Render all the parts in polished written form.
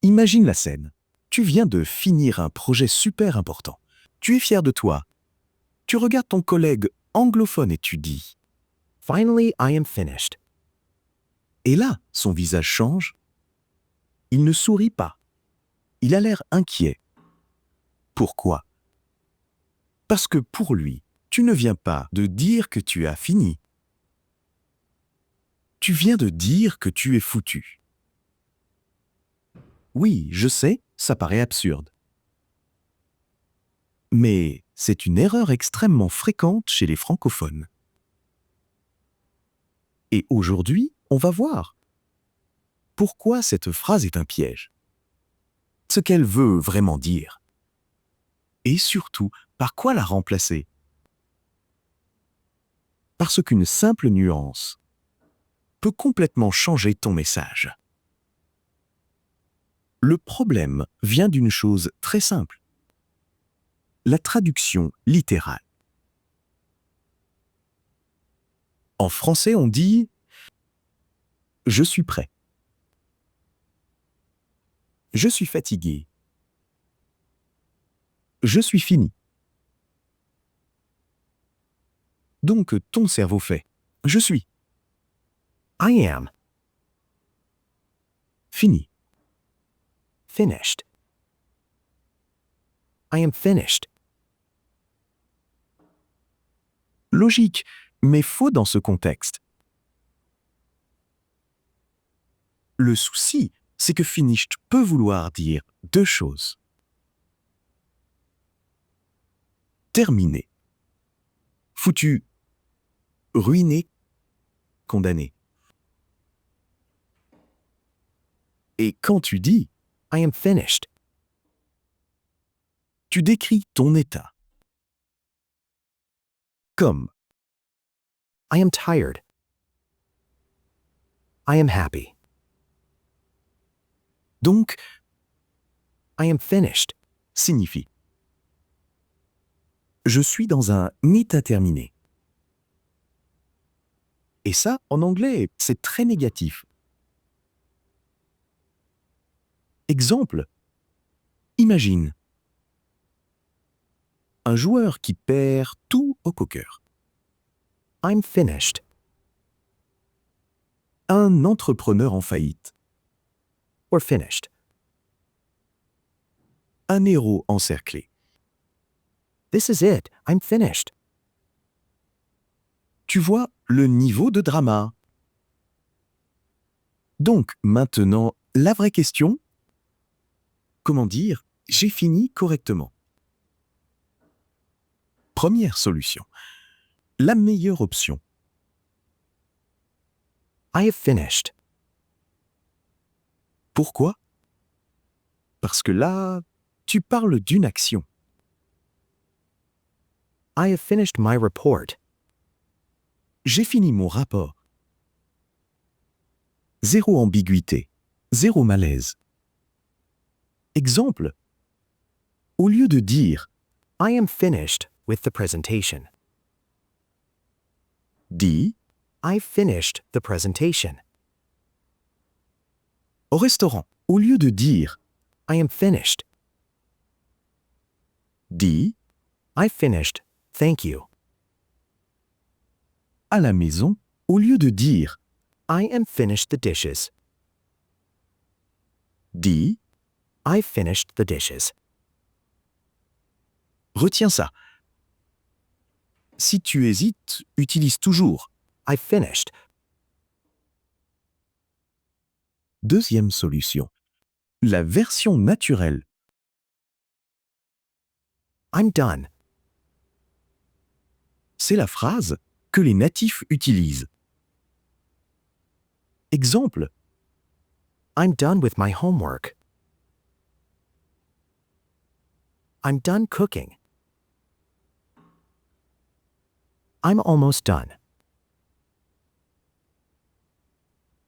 Imagine la scène. Tu viens de finir un projet super important. Tu es fier de toi. Tu regardes ton collègue anglophone et tu dis. Finally, I am finished. Et là, son visage change. Il ne sourit pas. Il a l'air inquiet. Pourquoi? Parce que pour lui, tu ne viens pas de dire que tu as fini. Tu viens de dire que tu es foutu. Oui, je sais, ça paraît absurde. Mais c'est une erreur extrêmement fréquente chez les francophones. Et aujourd'hui, on va voir pourquoi cette phrase est un piège. Ce qu'elle veut vraiment dire. Et surtout, par quoi la remplacer? Parce qu'une simple nuance peut complètement changer ton message. Le problème vient d'une chose très simple. La traduction littérale. En français, on dit « Je suis prêt ». Je suis fatigué. Je suis fini. Donc ton cerveau fait « Je suis I am fini ». finished. I am finished. Logique, mais faux dans ce contexte. Le souci, c'est que finished peut vouloir dire deux choses. Terminé. Foutu. Ruiné. Condamné. Et quand tu dis I am finished. tu décris ton état. Comme I am tired. I am happy. donc I am finished. signifie je suis dans un état terminé. Et ça, en anglais, c'est très négatif. Exemple. Imagine un joueur qui perd tout au poker. I'm finished. Un entrepreneur en faillite. Or finished. Un héros encerclé. This is it. I'm finished. Tu vois le niveau de drama. Donc, maintenant, la vraie question, comment dire « j'ai fini correctement ». Première solution. La meilleure option. I have finished. Pourquoi? Parce que là, tu parles d'une action. I have finished my report. J'ai fini mon rapport. Zéro ambiguïté, zéro malaise. Exemple. Au lieu de dire I am finished with the presentation. dis I finished the presentation. au restaurant. Au lieu de dire I am finished. dis I finished. Thank you. à la maison. Au lieu de dire I am finished the dishes. dis I finished the dishes. retiens ça. Si tu hésites, utilise toujours. I finished. Deuxième solution. La version naturelle. I'm done. C'est la phrase que les natifs utilisent. Exemple. I'm done with my homework. I'm done cooking. I'm almost done.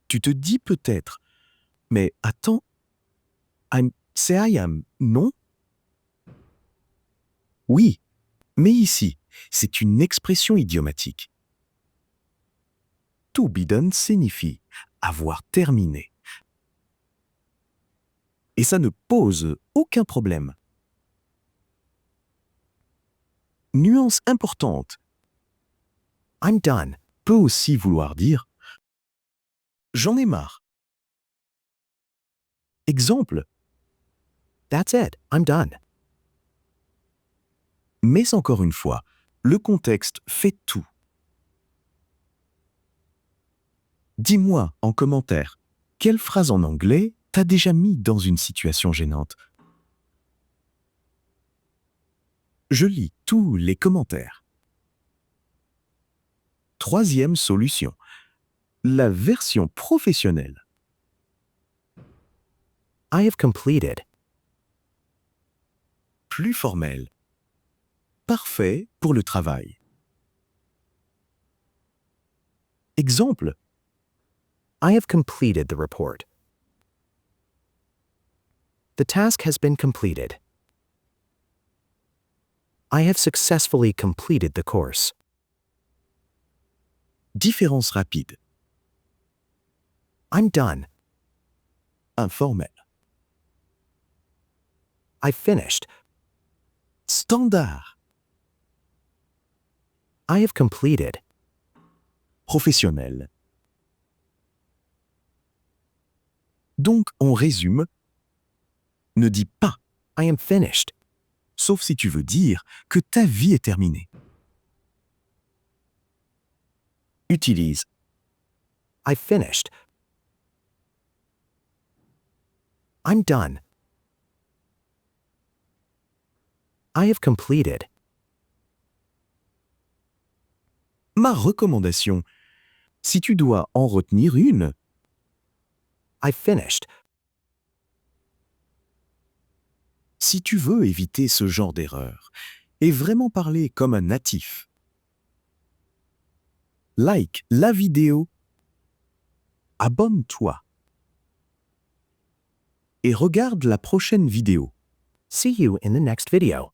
Tu te dis peut-être, mais attends, c'est I am, non? Oui, mais ici, c'est une expression idiomatique. To be done signifie avoir terminé. Et ça ne pose aucun problème. Nuance importante I'm done. peut aussi vouloir dire j'en ai marre. Exemple, That's it. I'm done. mais encore une fois, le contexte fait tout. Dis-moi en commentaire, quelle phrase en anglais t'a déjà mis dans une situation gênante? Je lis tous les commentaires. Troisième solution, la version professionnelle. I have completed. Plus formelle. Parfait pour le travail. Exemple, I have completed the report. The task has been completed. I have successfully completed the course. différence rapide. I'm done. Informel. I finished. Standard. I have completed. Professionnel. Donc, on résume. Ne dis pas, I am finished. sauf si tu veux dire que ta vie est terminée. Utilise I finished. I'm done. I have completed. ma recommandation. Si tu dois en retenir une, I finished. si tu veux éviter ce genre d'erreur et vraiment parler comme un natif, like la vidéo, abonne-toi et regarde la prochaine vidéo. See you in the next video.